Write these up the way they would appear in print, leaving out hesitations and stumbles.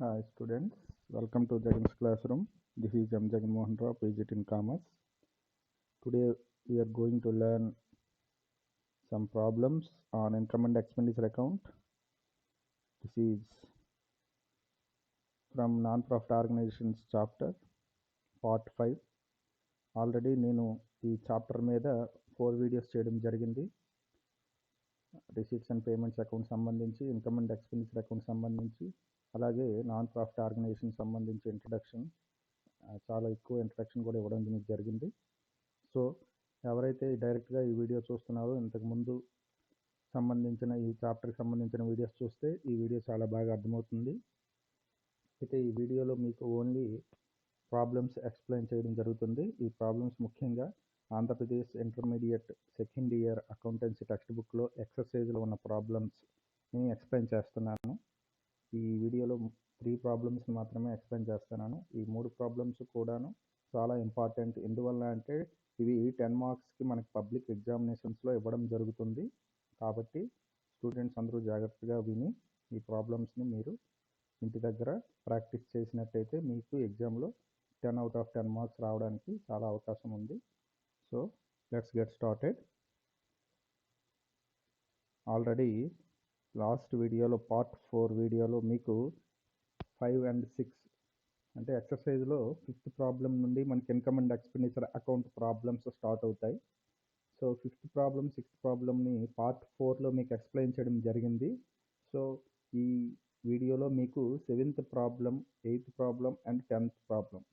Hi students, welcome to Jagan's classroom. This is M. Jagan Mohan Rao, PGT in Commerce. Today we are going to learn some problems on income and expenditure account. This is from non-profit organizations chapter part 5. Already నేను ఈ chapter మీద 4 videos చేయడం జరిగింది. Receipts and payments account సంబంధించి, income and expenditure account సంబంధించి, అలాగే non profit organisation సంబంధించి introduction, చాలా ఎక్కువ ఇంట్రడక్షన్ కూడా ఇవ్వడం జరిగింది. సో ఎవరైతే డైరెక్ట్గా ఈ వీడియో చూస్తున్నారో, ఇంతకుముందు సంబంధించిన ఈ చాప్టర్కి సంబంధించిన వీడియోస్ చూస్తే ఈ వీడియో చాలా బాగా అర్థమవుతుంది. అయితే ఈ వీడియోలో మీకు ఓన్లీ ప్రాబ్లమ్స్ ఎక్స్ప్లెయిన్ చేయడం జరుగుతుంది. ఈ ప్రాబ్లమ్స్ ముఖ్యంగా Andhra Pradesh intermediate second year accountancy text బుక్లో ఎక్సర్సైజ్లో ఉన్న ప్రాబ్లమ్స్ని ఎక్స్ప్లెయిన్ చేస్తున్నాను. ఈ వీడియోలో 3 ప్రాబ్లమ్స్ మాత్రమే ఎక్స్ప్లెయిన్ చేస్తున్నాను. ఈ 3 ప్రాబ్లమ్స్ కూడాను చాలా ఇంపార్టెంట్. ఎందువల్ల అంటే ఇవి 10 మార్క్స్కి మనకి పబ్లిక్ ఎగ్జామినేషన్స్లో ఇవ్వడం జరుగుతుంది. కాబట్టి స్టూడెంట్స్ అందరూ జాగ్రత్తగా విని ఈ ప్రాబ్లమ్స్ని మీరు ఇంటి దగ్గర ప్రాక్టీస్ చేసినట్టయితే మీకు ఎగ్జామ్లో 10 out of 10 మార్క్స్ రావడానికి చాలా అవకాశం ఉంది. So let's get started. Already last వీడియోలో పార్ట్ 4 వీడియోలో మీకు 5 and 6 అంటే ఎక్సర్సైజ్లో 5th ప్రాబ్లం నుండి మనకి income and expenditure account problems start అవుతాయి. సో 5th ప్రాబ్లం 6th ప్రాబ్లమ్ని పార్ట్ 4లో మీకు ఎక్స్ప్లెయిన్ చేయడం జరిగింది. సో ఈ వీడియోలో మీకు 7th problem, 8th problem and 10th problem,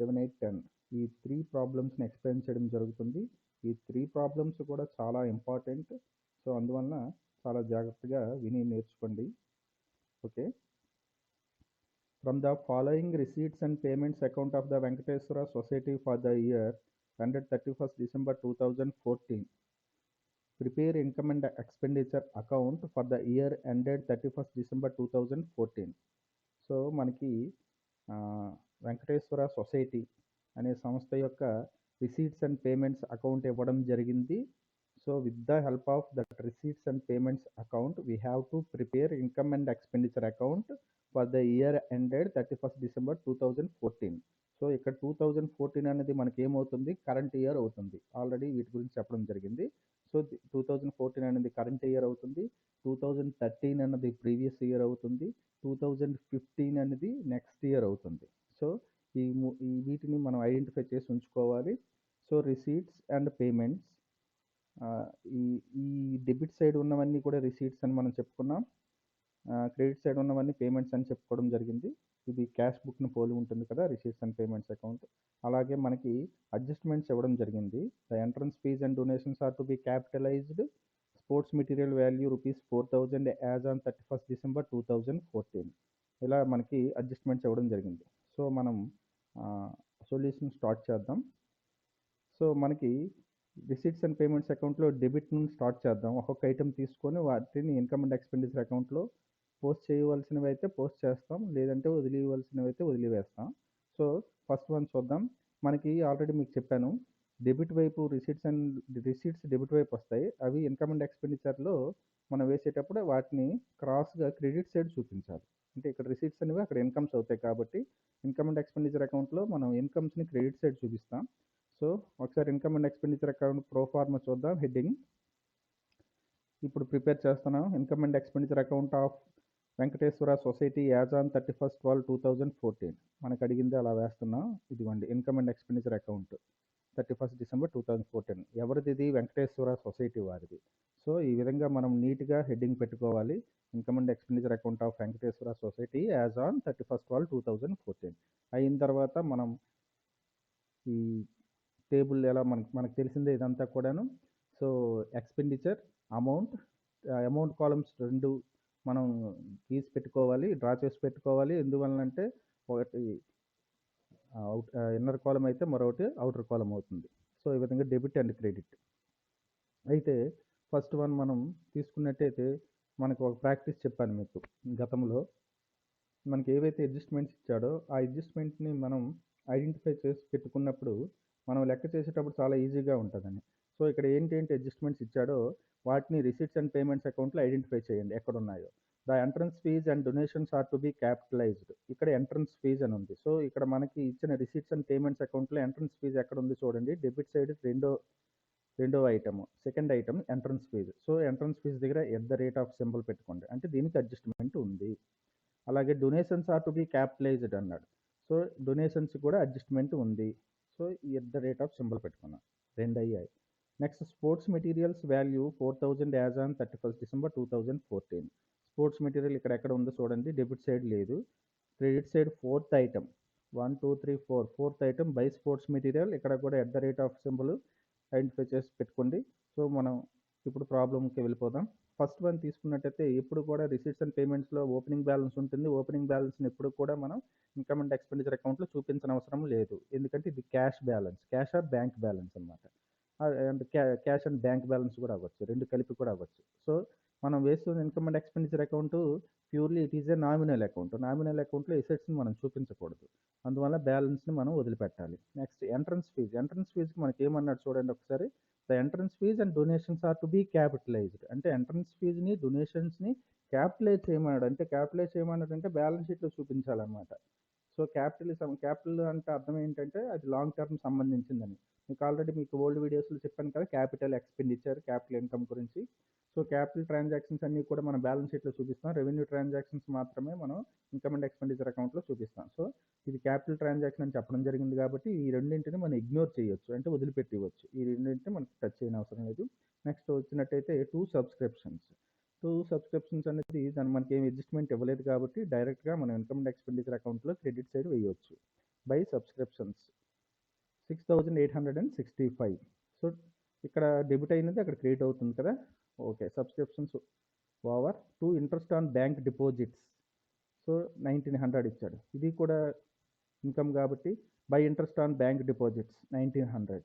7, 8, 10 ఈ 3 ప్రాబ్లమ్స్ని ఎక్స్ప్లెయిన్ చేయడం జరుగుతుంది. ఈ 3 ప్రాబ్లమ్స్ కూడా చాలా ఇంపార్టెంట్. సో అందువలన చాలా జాగ్రత్తగా విని నేర్చుకోండి. Okay. From the following receipts and payments account of the Venkateswara Society for the year ended 31st December 2014. Prepare income and expenditure account for the year ended 31st December 2014. So మనకి Venkateswara society అనే సంస్థ యొక్క receipts and payments account ఇవ్వడం జరిగింది. So with the help of that receipts and payments account we have to prepare income and expenditure account for the year ended 31st December 2014. So ఇక్కడ 2014 అనేది మనకి ఏమవుతుంది, కరెంట్ ఇయర్ అవుతుంది. Already వీటి గురించి చెప్పడం జరిగింది. సో 2014 అనేది కరెంట్ ఇయర్ అవుతుంది, 2013 అన్నది ప్రీవియస్ ఇయర్ అవుతుంది, 2015 అనేది నెక్స్ట్ ఇయర్ అవుతుంది. సో ఈ వీటిని మనం ఐడెంటిఫై చేసి ఉంచుకోవాలి. సో రిసీట్స్ అండ్ పేమెంట్స్, ఈ డెబిట్ సైడ్ ఉన్నవన్నీ కూడా రిసీట్స్ అని మనం చెప్పుకున్నాం, క్రెడిట్ సైడ్ ఉన్నవన్నీ పేమెంట్స్ అని చెప్పుకోవడం జరిగింది. ఇది క్యాష్ బుక్ని పోలి ఉంటుంది కదా రిసీట్స్ అండ్ పేమెంట్స్ అకౌంట్. అలాగే మనకి అడ్జస్ట్మెంట్స్ ఇవ్వడం జరిగింది. The entrance fees and donations are to be capitalized. Sports material value ₹4,000 as on 31st December 2014. ఇలా మనకి అడ్జస్ట్మెంట్స్ ఇవ్వడం జరిగింది. సో మనం సొల్యూషన్ స్టార్ట్ చేద్దాం. సో మనకి రిసీట్స్ అండ్ పేమెంట్స్ అకౌంట్లో డెబిట్ నుండి స్టార్ట్ చేద్దాం. ఒక్కొక్క ఐటెం తీసుకొని వాటిని ఇన్కమ్ అండ్ ఎక్స్పెండిచర్ అకౌంట్లో పోస్ట్ చేయవలసినవి అయితే పోస్ట్ చేస్తాం, లేదంటే వదిలివలసినవి అయితే వదిలివేస్తాం. సో ఫస్ట్ వన్ చూద్దాం. మనకి ఆల్రెడీ మీకు చెప్పాను, డెబిట్ వైపు రిసీట్స్ డెబిట్ వైపు వస్తాయి. అవి ఇన్కమ్ అండ్ ఎక్స్పెండిచర్లో మనం వేసేటప్పుడు వాటిని క్రాస్గా క్రెడిట్ సైడ్ చూపించాలి. అంటే ఇక్కడ రిసీట్స్ అనేవి అక్కడ ఇన్కమ్స్ అవుతాయి కాబట్టి ఇన్కమ్ అండ్ ఎక్స్పెండిచర్ అకౌంట్లో మనం ఇన్కమ్స్ని క్రెడిట్ సైడ్ చూపిస్తాం. సో ఒకసారి income and expenditure account proforma చూద్దాం. హెడ్డింగ్ ఇప్పుడు ప్రిపేర్ చేస్తున్నాం. Income and expenditure account of Venkateswara society as on 31st 12 2014 మనకు అడిగింది అలా వేస్తున్నాం. ఇదిగోండి income and expenditure account 31st December 2014. ఎవరిది ఇది? వెంకటేశ్వర సొసైటీ వారిది. సో ఈ విధంగా మనం నీట్గా హెడ్డింగ్ పెట్టుకోవాలి. Income and expenditure account of Venkateswara society as on 31st 12 2014 అయిన తర్వాత మనం ఈ టేబుల్ ఎలా మనకు తెలిసిందే ఇదంతా కూడాను. సో ఎక్స్పెండిచర్ అమౌంట్ కాలమ్స్ 2 మనం గీసి పెట్టుకోవాలి, డ్రా చేసి పెట్టుకోవాలి. ఎందువలనంటే ఒకటి ఇన్నర్ కాలం అయితే మరొకటి అవుటర్ కాలం అవుతుంది. సో ఈ విధంగా డెబిట్ అండ్ క్రెడిట్. అయితే ఫస్ట్ వన్ మనం తీసుకున్నట్టయితే మనకు ఒక ప్రాక్టీస్ చెప్పాను మీకు గతంలో. మనకి ఏవైతే అడ్జస్ట్మెంట్స్ ఇచ్చాడో ఆ అడ్జస్ట్మెంట్ని మనం ఐడెంటిఫై చేసి పెట్టుకున్నప్పుడు మనం లెక్క చేసేటప్పుడు చాలా ఈజీగా ఉంటుందని. సో ఇక్కడ ఏంటి అడ్జస్ట్మెంట్స్ ఇచ్చాడో వాటిని రిసీట్స్ అండ్ పేమెంట్స్ అకౌంట్లో ఐడెంటిఫై చేయండి ఎక్కడ ఉన్నాయో. The entrance fees and donations are to be capitalized. ఇక్కడ ఎంట్రన్స్ ఫీజ్ అని ఉంది. సో ఇక్కడ మనకి ఇచ్చిన రిసీట్స్ అండ్ పేమెంట్స్ అకౌంట్లో ఎంట్రన్స్ ఫీజ్ ఎక్కడ ఉంది చూడండి. డెబిట్ సైడ్ రెండో item, second item entrance fees. So entrance fees దగ్గర @ పెట్టుకోండి, అంటే దీనికి అడ్జస్ట్మెంట్ ఉంది. అలాగే donations are to be capitalized అన్నాడు. సో డొనేషన్స్ కూడా అడ్జస్ట్మెంట్ ఉంది. సో @ పెట్టుకున్నాం, రెండు అయ్యాయి. Next sports materials value 4000 as on 31st December 2014. Sports material ఇక్కడ ఎక్కడ ఉందో చూడండి, డెబిట్ సైడ్ లేదు, credit side fourth item 1 2 3 4 fourth item by sports material, ఇక్కడ కూడా @ ఐడెంటిఫై చేసి పెట్టుకోండి. సో మనం ఇప్పుడు ప్రాబ్లంకి వెళ్ళిపోదాం. ఫస్ట్ వన్ తీసుకున్నట్టయితే ఎప్పుడు కూడా రిసీట్స్ అండ్ పేమెంట్స్లో ఓపెనింగ్ బ్యాలెన్స్ ఉంటుంది. ఓపెనింగ్ బ్యాలెన్స్ని ఎప్పుడు కూడా మనం ఇన్కమ్ అండ్ ఎక్స్పెండిచర్ అకౌంట్లో చూపించిన అవసరం లేదు, ఎందుకంటే ఇది cash balance, cash or bank balance అనమాట. And cash and bank balance కూడా అవ్వచ్చు, రెండు కలిపి కూడా అవ్వచ్చు. సో మనం వేస్తున్న income and expenditure account purely it is a nominal account. Nominal అకౌంట్లో ఎసెట్స్ని మనం చూపించకూడదు, అందువల్ల బ్యాలెన్స్ని మనం వదిలిపెట్టాలి. Next entrance fees. ఎంట్రన్స్ ఫీజ్కి మనకి ఏమన్నాడు చూడండి ఒకసారి. The entrance fees and donations are to be capitalised. అంటే ఎంట్రన్స్ ఫీజ్ని డొనేషన్స్ని క్యాపిటలైజ్ చేయమన్నాడు. అంటే క్యాపిటలైజ్ చేయమన్నాడు అంటే బ్యాలెన్స్ షీట్లో చూపించాలన్నమాట. సో క్యాపిటల్ అంటే అర్థం ఏంటంటే అది లాంగ్ టర్మ్ సంబంధించిందని. మీకు ఆల్రెడీ ఓల్డ్ వీడియోస్లో చెప్పాను కదా, క్యాపిటల్ ఎక్స్పెండిచర్, క్యాపిటల్ ఇన్కమ్ గురించి. సో క్యాపిటల్ ట్రాన్సాక్షన్స్ అన్నీ కూడా మనం బ్యాలెన్స్ షీట్లో చూపిస్తాం, రెవెన్యూ ట్రాన్సాక్షన్స్ మాత్రమే మనం ఇన్కమ్ అండ్ ఎక్స్పెండిచర్ అకౌంట్లో చూపిస్తాం. సో ఇది క్యాపిటల్ ట్రాన్సాక్షన్ అని చెప్పడం జరిగింది కాబట్టి ఈ రెండింటిని మనం ఇగ్నోర్ చేయొచ్చు, అంటే వదిలిపెట్టవచ్చు. ఈ రెండింటిని మనకి టచ్ చేయని అవసరం లేదు. నెక్స్ట్ వచ్చినట్టయితే 2 సబ్స్క్రిప్షన్స్. 2 సబ్స్క్రిప్షన్స్ అనేది దాన్ని మనకి ఏమి అడ్జస్ట్మెంట్ ఇవ్వలేదు కాబట్టి డైరెక్ట్గా మనం ఇన్కమ్ అండ్ ఎక్స్పెండిచర్ అకౌంట్లో క్రెడిట్ సైడ్ వేయవచ్చు. By subscriptions 6865. సో ఇక్కడ డెబిట్ అయినది అక్కడ క్రెడిట్ అవుతుంది కదా. Okay, subscriptions over 2 interest on bank deposits. So 1900 ఇచ్చాడు, ఇది కూడా ఇన్కమ్ కాబట్టి by interest on bank deposits 1900.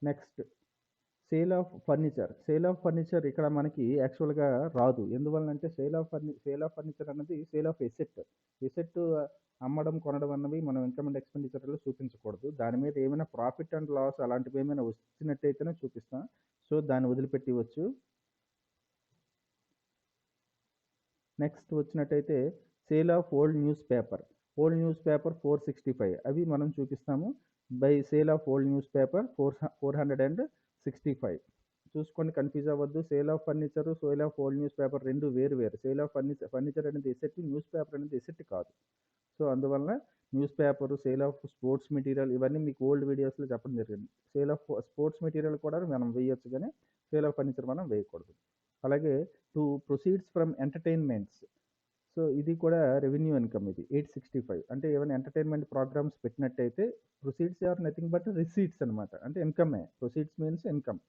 Next sale of furniture. Sale of furniture ఇక్కడ మనకి యాక్చువల్గా రాదు, ఎందువల్లంటే సేల్ ఆఫ్ ఫర్నిచర్ అన్నది సేల్ ఆఫ్ ఎసెట్ అమ్మడం కొనడం అన్నవి మనం ఇన్కమ్ అండ్ ఎక్స్పెండిచర్లో చూపించకూడదు. దాని మీద ఏమైనా ప్రాఫిట్ అండ్ లాస్ అలాంటివి ఏమైనా వచ్చినట్టయితేనే చూపిస్తాం. సో దాన్ని వదిలిపెట్టవచ్చు. నెక్స్ట్ వచ్చినట్టయితే sale of old news paper. 465 అవి మనం చూపిస్తాము. By sale of old news paper 465. చూసుకోండి, కన్ఫ్యూజ్ అవ్వద్దు. Sale of furniture, sale of old news paper రెండు వేరు. సేల్ ఆఫ్ ఫర్నిచర్ అనేది ఎసెట్, న్యూస్ పేపర్ అనేది ఎసెట్ కాదు. సో అందువల్ల news paper, sale of sports material ఇవన్నీ మీకు ఓల్డ్ వీడియోస్లో చెప్పడం జరిగింది. సేల్ ఆఫ్ స్పోర్ట్స్ మెటీరియల్ కూడా మనం వేయొచ్చు, కానీ సేల్ ఆఫ్ ఫర్నిచర్ మనం వేయకూడదు. అలాగే 2 ప్రొసీడ్స్ ఫ్రమ్ ఎంటర్టైన్మెంట్స్. సో ఇది కూడా రెవెన్యూ ఇన్కమ్. ఇది 865. అంటే ఏమైనా ఎంటర్టైన్మెంట్ ప్రోగ్రామ్స్ పెట్టినట్టయితే proceeds are nothing but receipts అనమాట, అంటే ఇన్కమే. Proceeds means income.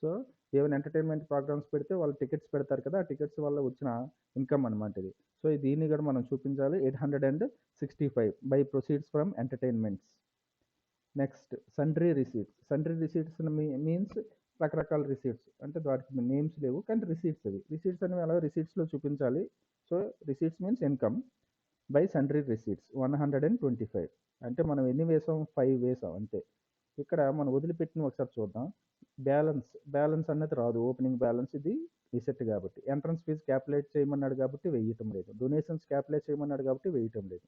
సో ఏమైనా ఎంటర్టైన్మెంట్ ప్రోగ్రామ్స్ పెడితే వాళ్ళు టికెట్స్ పెడతారు కదా, ఆ టికెట్స్ వల్ల వచ్చిన ఇన్కమ్ అనమాట ఇది. సో దీన్ని కూడా మనం చూపించాలి. 865 by proceeds from entertainments. Next sundry receipts means రకరకాల రిసీట్స్, అంటే వాటికి నేమ్స్ లేవు కానీ రిసీట్స్. రిసీట్స్ అనేవి అలా రిసీట్స్లో చూపించాలి. So receipts means income by sundry receipts 125. అంటే మనం ఎన్ని వేసాం, 5 వేసాం అంతే. ఇక్కడ మనం వదిలిపెట్టిన ఒకసారి చూద్దాం. బ్యాలెన్స్ అన్నది రాదు, ఓపెనింగ్ బ్యాలెన్స్ ఇది ఎసెట్ కాబట్టి. ఎంట్రన్స్ ఫీజ్ క్యాపిటలైజ్ చేయమన్నాడు కాబట్టి వేయటం లేదు. డొనేషన్స్ క్యాపిటలైజ్ చేయమన్నాడు కాబట్టి వేయటం లేదు.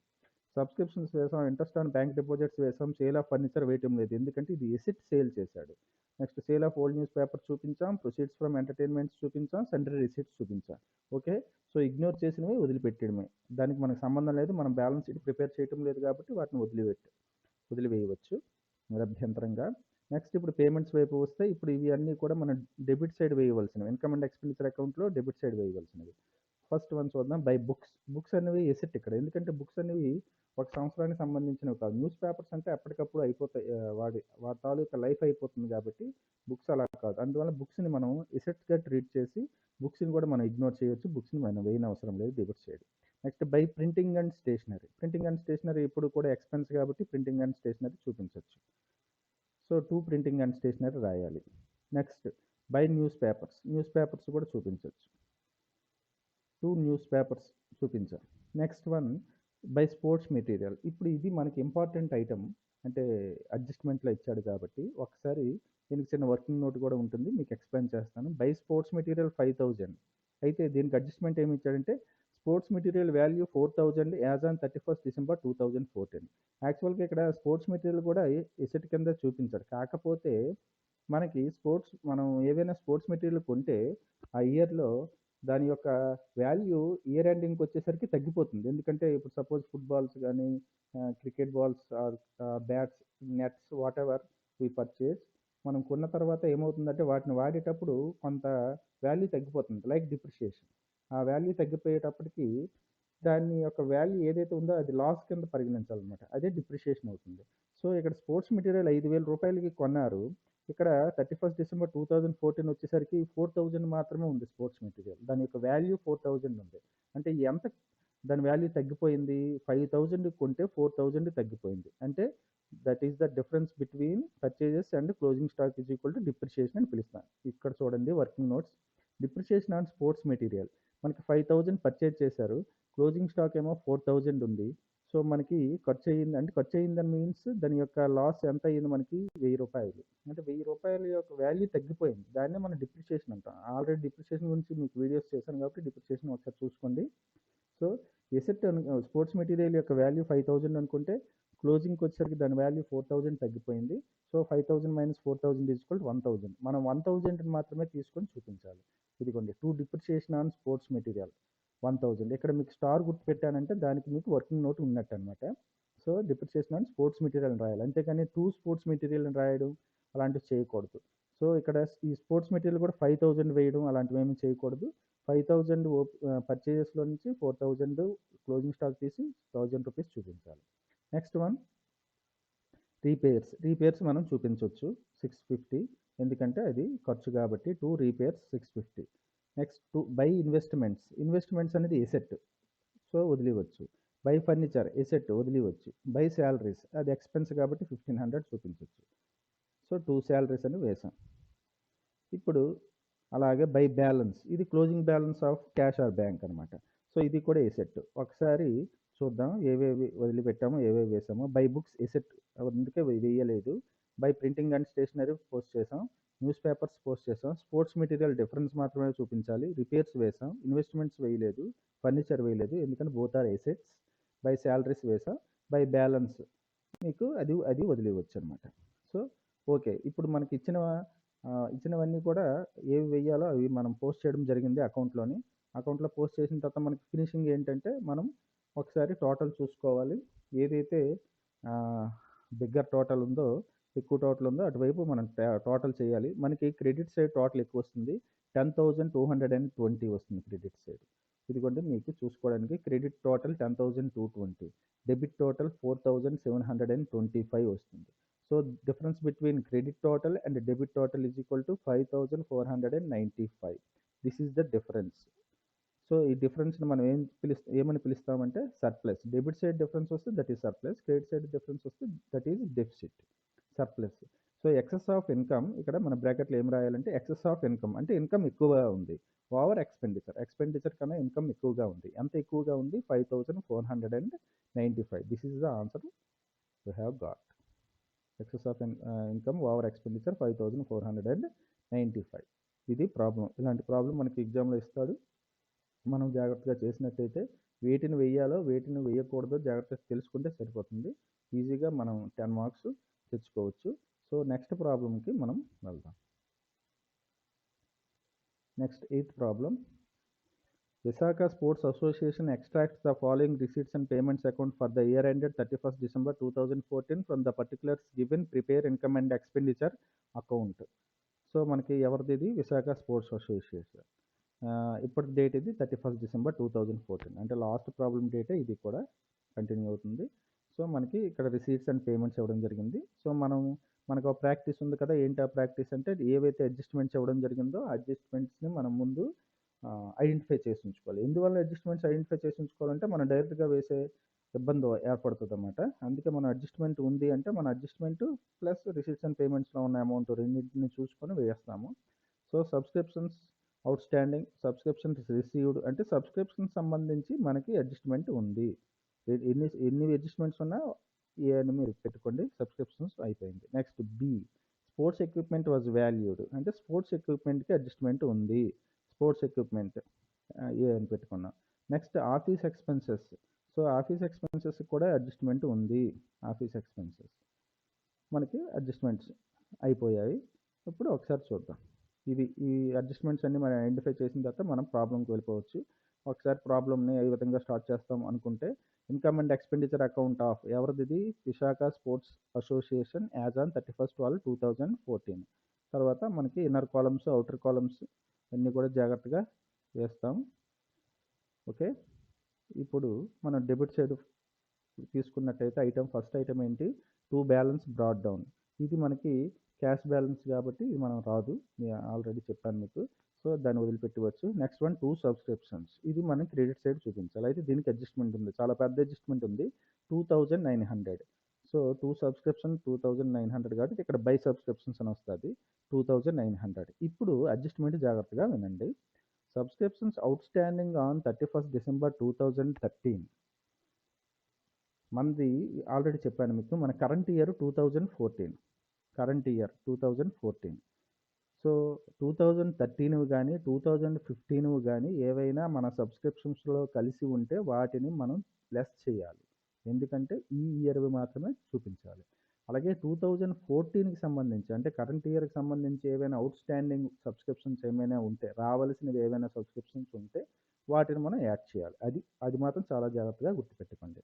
సబ్స్క్రిప్షన్స్ వేసాం, ఇంట్రెస్ట్ ఆన్ బ్యాంక్ డిపాజిట్స్ వేసాం, సేల్ ఆఫ్ ఫర్నిచర్ వేయటం లేదు, ఎందుకంటే ఇది ఎసెట్ సేల్ చేశాడు. Next sale of old news paper చూపించాం, ప్రొసీడ్స్ ఫ్రమ్ ఎంటర్టైన్మెంట్స్ చూపించాం, సండ్రీ రిసీట్స్ చూపించాం. ఓకే, సో ఇగ్నోర్ చేసినవి వదిలిపెట్టడమే, దానికి మనకు సంబంధం లేదు. మనం బ్యాలెన్స్ షీట్ ప్రిపేర్ చేయటం లేదు కాబట్టి వాటిని వదిలివేయవచ్చు నిరభ్యంతరంగా. నెక్స్ట్ ఇప్పుడు పేమెంట్స్ వైపు వస్తే, ఇప్పుడు ఇవి అన్నీ కూడా మనం డెబిట్ సైడ్ వేయవలసినవి, ఇన్కమ్ అండ్ ఎక్స్పెండిచర్ అకౌంట్లో డెబిట్ సైడ్ వేయవలసినవి. ఫస్ట్ వన్ చూద్దాం. బై బుక్స్ అనేవి ఎసెట్ ఇక్కడ, ఎందుకంటే బుక్స్ అనేవి ఒక సంవత్సరానికి సంబంధించినవి కాదు. న్యూస్ పేపర్స్ అంటే అప్పటికప్పుడు అయిపోతాయి, వాటి తాలూకా లైఫ్ అయిపోతుంది కాబట్టి బుక్స్ అలా కాదు. అందువల్ల బుక్స్ని మనం ఎసెట్స్గా ట్రీట్ చేసి బుక్స్ని కూడా మనం ఇగ్నోర్ చేయొచ్చు. బుక్స్ని మనం వేయని అవసరం లేదు debit side. Next by printing and stationery ఇప్పుడు కూడా ఎక్స్పెన్స్ కాబట్టి ప్రింటింగ్ అండ్ స్టేషనరీ చూపించవచ్చు. సో 2 ప్రింటింగ్ అండ్ స్టేషనరీ రాయాలి. నెక్స్ట్ బై న్యూస్ పేపర్స్ కూడా చూపించవచ్చు. 2 న్యూస్ పేపర్స్ చూపించాలి. Next one by sports material. ఇప్పుడు ఇది మనకి ఇంపార్టెంట్ ఐటమ్, అంటే అడ్జస్ట్మెంట్లో ఇచ్చాడు కాబట్టి ఒకసారి దీనికి చిన్న వర్కింగ్ నోట్ కూడా ఉంటుంది, మీకు ఎక్స్ప్లెయిన్ చేస్తాను. By sports material 5000. అయితే దీనికి అడ్జస్ట్మెంట్ ఏమి ఇచ్చాడంటే sports material value 4000 as on 31st December 2014. యాక్చువల్గా ఇక్కడ స్పోర్ట్స్ మెటీరియల్ కూడా ఎసెట్ కింద చూపించాడు. కాకపోతే మనకి మనం ఏవైనా స్పోర్ట్స్ మెటీరియల్ కొంటే ఆ ఇయర్లో దాని యొక్క వాల్యూ ఇయర్ ఎండింగ్కి వచ్చేసరికి తగ్గిపోతుంది. ఎందుకంటే ఇప్పుడు సపోజ్ ఫుట్బాల్స్ కానీ cricket balls or bats, nets, whatever we purchase, మనం కొన్న తర్వాత ఏమవుతుందంటే వాటిని వాడేటప్పుడు కొంత వాల్యూ తగ్గిపోతుంది, లైక్ డిప్రిషియేషన్. ఆ వాల్యూ తగ్గిపోయేటప్పటికి దాని యొక్క వాల్యూ ఏదైతే ఉందో అది లాస్ కింద పరిగణించాలన్నమాట, అదే డిప్రిషియేషన్ అవుతుంది. సో ఇక్కడ స్పోర్ట్స్ మెటీరియల్ 5000 రూపాయలకి కొన్నారు, ఇక్కడ 31st December 2014 వచ్చేసరికి 4000 మాత్రమే ఉంది స్పోర్ట్స్ మెటీరియల్. దాని యొక్క వాల్యూ 4000 ఉంది. అంటే ఎంత దాని వాల్యూ తగ్గిపోయింది? 5000 కొంటే 4000 తగ్గిపోయింది. అంటే that is the difference between purchases and closing stock is equal to depreciation అని పిలుస్తాను. ఇక్కడ చూడండి working notes. Depreciation on sports material మనకి 5000 పర్చేజ్ చేశారు, క్లోజింగ్ స్టాక్ ఏమో 4000 ఉంది. సో మనకి ఖర్చు అయ్యింది అంటే ఖర్చు అయ్యిందని మీన్స్ దాని యొక్క లాస్ ఎంత అయ్యింది మనకి? 1000 రూపాయలు. అంటే 1000 రూపాయల యొక్క వాల్యూ తగ్గిపోయింది, దాన్నే మనం డిప్రిషియేషన్ అంటాం. ఆల్రెడీ డిప్రిషియేషన్ గురించి మీకు వీడియోస్ చేశాను కాబట్టి డిప్రిషియేషన్ ఒకసారి చూసుకోండి. సో ఎసెట్ స్పోర్ట్స్ మెటీరియల్ యొక్క వాల్యూ 5000 అనుకుంటే క్లోజింగ్కి వచ్చేసరికి దాని వాల్యూ 4000 తగ్గిపోయింది. So 5000 minus 4000 equal 1000. మనం 1000 మాత్రమే తీసుకొని చూపించాలి. ఇదిగోండి to depreciation on sports material 1000. ఇక్కడ మీకు స్టార్ గుర్తు పెట్టానంటే దానికి మీకు వర్కింగ్ నోట్ ఉన్నట్టు అనమాట. So depreciation on sports material రాయాలి, అంతేకాని టూ స్పోర్ట్స్ మెటీరియల్ రాయడం అలాంటివి చేయకూడదు. సో ఇక్కడ ఈ స్పోర్ట్స్ మెటీరియల్ కూడా 5000 వేయడం అలాంటివి ఏమీ చేయకూడదు. 5000 పర్చేజెస్లో నుంచి 4000 క్లోజింగ్ స్టాక్ తీసి 1000 రూపీస్ చూపించాలి. నెక్స్ట్ వన్ రీపేర్స్ మనం చూపించవచ్చు 650, ఎందుకంటే అది ఖర్చు కాబట్టి 2 రీపేర్స్ 650. నెక్స్ట్ బై ఇన్వెస్ట్మెంట్స్ అనేది ఎసెట్, సో వదిలివచ్చు. బై ఫర్నిచర్ ఎసెట్ వదిలివచ్చు. బై శాలరీస్ అది ఎక్స్పెన్స్ కాబట్టి 1500 చూపించవచ్చు. సో 2 శాలరీస్ అని వేసాం. ఇప్పుడు అలాగే బై బ్యాలెన్స్, ఇది closing balance of cash or bank అనమాట. సో ఇది కూడా ఎసెట్. ఒకసారి చూద్దాం ఏవేవి వదిలిపెట్టామో ఏవేవి వేసామో. బై బుక్స్ ఎసెట్, అందుకే వేయలేదు. By printing and stationery post చేసాం. న్యూస్ పేపర్స్ పోస్ట్ చేసాం. స్పోర్ట్స్ మెటీరియల్ డిఫరెన్స్ మాత్రమే చూపించాలి. రిపేర్స్ వేసాం. ఇన్వెస్ట్మెంట్స్ వేయలేదు. ఫర్నిచర్ వేయలేదు, ఎందుకంటే both are assets. By salaries వేసాం. బై బ్యాలెన్స్ మీకు అది వదిలేయవచ్చు అనమాట. సో ఓకే, ఇప్పుడు మనకి ఇచ్చినవన్నీ కూడా ఏవి వేయాలో అవి మనం పోస్ట్ చేయడం జరిగింది అకౌంట్లో పోస్ట్ చేసిన తర్వాత మనకి ఫినిషింగ్ ఏంటంటే మనం ఒకసారి టోటల్ చూసుకోవాలి. ఏదైతే బిగ్గర్ టోటల్ ఉందో, ఎక్కువ టోటల్ ఉందో అటువైపు మనం టోటల్ చేయాలి. మనకి క్రెడిట్ సైడ్ టోటల్ ఎక్కువ వస్తుంది, 10,220 వస్తుంది క్రెడిట్ సైడ్. ఇదిగోండి మీకు చూసుకోవడానికి క్రెడిట్ టోటల్ 10,220, డెబిట్ టోటల్ 4,725 వస్తుంది. So difference between credit total and debit total is equal to 5,495. This is the difference. So ఈ డిఫరెన్స్ని మనం ఏమని పిలుస్తామంటే సర్ప్లస్. డెబిట్ సైడ్ డిఫరెన్స్ వస్తే that is surplus, credit side difference వస్తే that is deficit, surplus. So excess of income, ఇక్కడ మన బ్రాకెట్లో ఏం రాయాలంటే ఎక్సెస్ ఆఫ్ ఇన్కమ్ అంటే ఇన్కమ్ ఎక్కువగా ఉంది, ఓవర్ ఎక్స్పెండిచర్ కన్నా ఇన్కమ్ ఎక్కువగా ఉంది. ఎంత ఎక్కువగా ఉంది? 5,495. This is the answer you have got. Excess of income over expenditure 5,495. ఇది ప్రాబ్లం. ఇలాంటి ప్రాబ్లం మనకి ఎగ్జామ్లో ఇస్తాడు. మనం జాగ్రత్తగా చేసినట్టయితే వేటిని వేయాలో వేటిని వేయకూడదో జాగ్రత్తగా తెలుసుకుంటే సరిపోతుంది. ఈజీగా మనం 10 మార్క్స్ తెచ్చుకోవచ్చు. సో నెక్స్ట్ ప్రాబ్లంకి మనం వెళ్దాం. Next 8th problem. Visakha Sports Association extracts the following receipts and payments account for the year ended 31st December 2014 from the particulars given. Prepare income and expenditure account. So మనకి ఎవరిది? ఇది Visakha sports association. ఇప్పటి date ఇది 31st December 2014, అంటే last problem డేటే ఇది కూడా continue అవుతుంది. So మనకి ఇక్కడ రిసీట్స్ అండ్ పేమెంట్స్ ఇవ్వడం జరిగింది. సో మనకు ఒక ప్రాక్టీస్ ఉంది కదా, ఏంటి ఆ ప్రాక్టీస్ అంటే ఏవైతే అడ్జస్ట్మెంట్స్ ఇవ్వడం జరిగిందో ఆ అడ్జస్ట్మెంట్స్ని మనం ముందు ఐడెంటిఫై చేసి ఉంచుకోవాలి. ఎందువల్ల అడ్జస్ట్మెంట్స్ ఐడెంటిఫై చేసి ఉంచుకోవాలంటే మనం డైరెక్ట్గా వేసే ఇబ్బంది ఏర్పడుతుంది అన్నమాట. అందుకే మన అడ్జస్ట్మెంట్ ఉంది అంటే మన అడ్జస్ట్మెంట్ ప్లస్ రిసీట్స్ అండ్ పేమెంట్స్లో ఉన్న అమౌంట్ రెండింటిని చూసుకొని వేస్తాము. So subscriptions outstanding, subscriptions received అంటే సబ్స్క్రిప్షన్ సంబంధించి మనకి అడ్జస్ట్మెంట్ ఉంది. ఎన్ని అడ్జస్ట్మెంట్స్ ఉన్నా ఏ అని మీరు పెట్టుకోండి, సబ్స్క్రిప్షన్స్ అయిపోయింది. Next B sports equipment was valued అంటే స్పోర్ట్స్ ఎక్విప్మెంట్కి అడ్జస్ట్మెంట్ ఉంది. స్పోర్ట్స్ ఎక్విప్మెంట్ ఏ అని పెట్టుకున్నాం. Next office expenses. So office expenses కూడా అడ్జస్ట్మెంట్ ఉంది. ఆఫీస్ ఎక్స్పెన్సెస్ మనకి అడ్జస్ట్మెంట్స్ అయిపోయాయి. ఇప్పుడు ఒకసారి చూద్దాం. ఈ అడ్జస్ట్మెంట్స్ అన్ని మనం ఐడెంటిఫై చేసిన తర్వాత మనం ప్రాబ్లంకి వెళ్ళిపోవచ్చు. ఒకసారి ప్రాబ్లమ్ని ఏ విధంగా స్టార్ట్ చేస్తాం అనుకుంటే, income and expenditure account of ఎవరిది? Visakha sports association as on 31/12/2014. తర్వాత మనకి ఇన్నర్ కాలమ్స్, అవుటర్ కాలమ్స్ అన్నీ కూడా జాగ్రత్తగా వేస్తాం. ఓకే, ఇప్పుడు మనం డెబిట్ సైడ్ తీసుకున్నట్టయితే ఫస్ట్ ఐటమ్ ఏంటి? To balance brought down. ఇది మనకి క్యాష్ బ్యాలెన్స్ కాబట్టి ఇది మనం రాదు, నేను ఆల్రెడీ చెప్పాను మీకు. సో దాన్ని వదిలిపెట్టవచ్చు. Next one 2 subscriptions. ఇది మనం క్రెడిట్ సైడ్ చూపించాలి. అయితే దీనికి అడ్జస్ట్మెంట్ ఉంది, చాలా పెద్ద అడ్జస్ట్మెంట్ ఉంది, 2900. సో 2 సబ్స్క్రిప్షన్ 2900 కాబట్టి ఇక్కడ బై సబ్స్క్రిప్షన్స్ అని వస్తుంది 2900. ఇప్పుడు అడ్జస్ట్మెంట్ జాగ్రత్తగా వినండి. Subscriptions out standing on 31st December 2013. మనది ఆల్రెడీ చెప్పాను మీకు, మన current year 2014. Current year 2014. So 2013 కానీ 2015 కానీ ఏవైనా మన సబ్స్క్రిప్షన్స్లో కలిసి ఉంటే వాటిని మనం లెస్ చేయాలి. ఎందుకంటే ఈ ఇయర్వి మాత్రమే చూపించాలి. అలాగే 2014కి సంబంధించి అంటే కరెంట్ ఇయర్కి సంబంధించి ఏవైనా అవుట్ స్టాండింగ్ సబ్స్క్రిప్షన్స్ ఏమైనా ఉంటే, రావాల్సినవి ఏవైనా సబ్స్క్రిప్షన్స్ ఉంటే వాటిని మనం యాడ్ చేయాలి. అది మాత్రం చాలా జాగ్రత్తగా గుర్తుపెట్టుకోండి.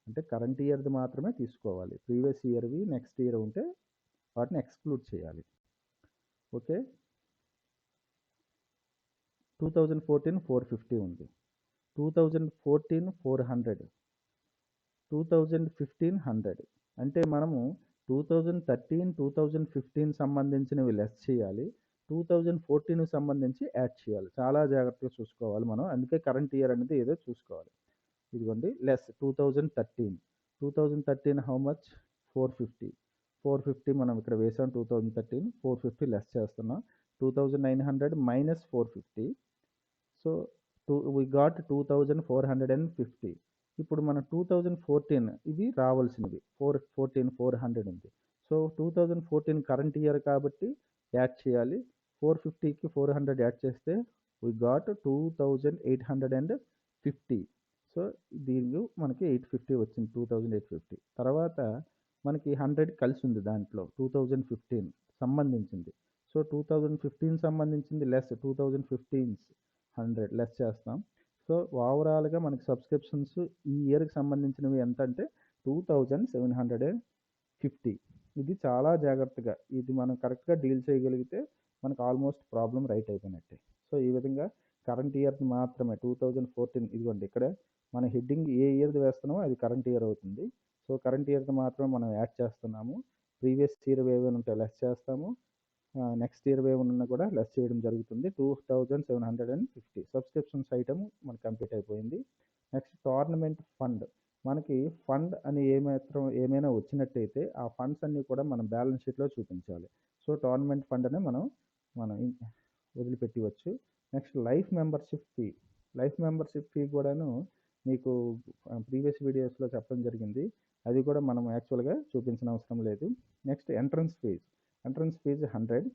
అంటే కరెంట్ ఇయర్ది మాత్రమే తీసుకోవాలి. ప్రీవియస్ ఇయర్వి నెక్స్ట్ ఇయర్ ఉంటే వాటిని ఎక్స్క్లూడ్ చేయాలి. ఓకే, 2014 450 ఉంది, 2014 400, 2015 100. అంటే మనము 2013 2015 సంబంధించినవి లెస్ చేయాలి, 2014 సంబంధించి యాడ్ చేయాలి. చాలా జాగ్రత్తగా చూసుకోవాలి మనం, అందుకే కరెంట్ ఇయర్ అనేది ఏదో చూసుకోవాలి. ఇదిగోండి లెస్ 2013 హౌ మచ్? 450 మనం ఇక్కడ వేసాం. 2013 450 లెస్ చేస్తున్నాం. 2900 మైనస్ 450. So we got 2450. ఇప్పుడు మన 2014 ఇది రావాల్సినవి 400 ఉంది. సో 2014 కరెంట్ ఇయర్ కాబట్టి యాడ్ చేయాలి. 450కి 400 యాడ్ చేస్తే వి గాట్ 2850. సో దీనిలో మనకి 850 వచ్చింది, 2850. తర్వాత మనకి 100 కలిసి ఉంది దాంట్లో 2015 సంబంధించింది. సో 2015 సంబంధించింది లెస్ 2015 100 లెస్ చేస్తాం. సో ఓవరాల్గా మనకి సబ్స్క్రిప్షన్స్ ఈ ఇయర్కి సంబంధించినవి ఎంత అంటే 2750. ఇది చాలా జాగ్రత్తగా, ఇది మనం కరెక్ట్గా డీల్ చేయగలిగితే మనకు ఆల్మోస్ట్ ప్రాబ్లం రైట్ అయిపోయినట్టే. సో ఈ విధంగా కరెంట్ ఇయర్ని మాత్రమే 2014 ఇదిగోండి ఇక్కడ మన హెడ్డింగ్ ఏ ఇయర్ది వేస్తున్నామో అది కరెంట్ ఇయర్ అవుతుంది. సో కరెంట్ ఇయర్ది మాత్రమే మనం యాడ్ చేస్తున్నాము. ప్రీవియస్ ఇయర్ ఏమైనా ఉంటే లెస్ చేస్తాము, నెక్స్ట్ ఇయర్ ఏమైనా కూడా లెస్ చేయడం జరుగుతుంది. 2750 సబ్స్క్రిప్షన్స్ ఐటమ్ మనకు కంప్లీట్ అయిపోయింది. Next tournament fund. మనకి ఫండ్ అని ఏమైనా వచ్చినట్టయితే ఆ ఫండ్స్ అన్నీ కూడా మనం బ్యాలెన్స్ షీట్లో చూపించాలి. సో టోర్నమెంట్ ఫండ్ అని మనం వదిలిపెట్టవచ్చు. Next life membership fee. Life membership fee కూడాను మీకు ప్రీవియస్ వీడియోస్లో చెప్పడం జరిగింది, అది కూడా మనం యాక్చువల్గా చూపించిన అవసరం లేదు. Next entrance fees. Entrance fees 100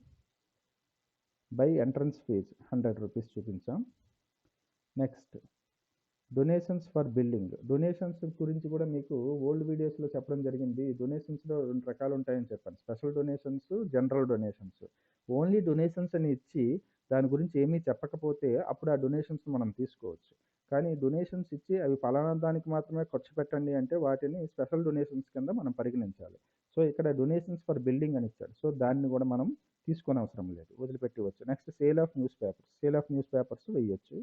by entrance fees 100 rupees చూపించాం. Next donations for building. Donations గురించి కూడా మీకు ఓల్డ్ వీడియోస్లో చెప్పడం జరిగింది. డొనేషన్స్లో 2 రకాలు ఉంటాయని చెప్పాను, special donations, general donations. Only donations అని ఇచ్చి దాని గురించి ఏమీ చెప్పకపోతే అప్పుడు ఆ డొనేషన్స్ మనం తీసుకోవచ్చు. కానీ డొనేషన్స్ ఇచ్చి అవి ఫలానా దానికి మాత్రమే ఖర్చు పెట్టండి అంటే వాటిని స్పెషల్ డొనేషన్స్ కింద మనం పరిగణించాలి. సో ఇక్కడ డొనేషన్స్ ఫర్ బిల్డింగ్ అని ఇచ్చాడు, సో దాన్ని కూడా మనం తీసుకొని అవసరం లేదు, వదిలిపెట్టవచ్చు. Next sale of newspapers. Sale of newspapers వేయచ్చు.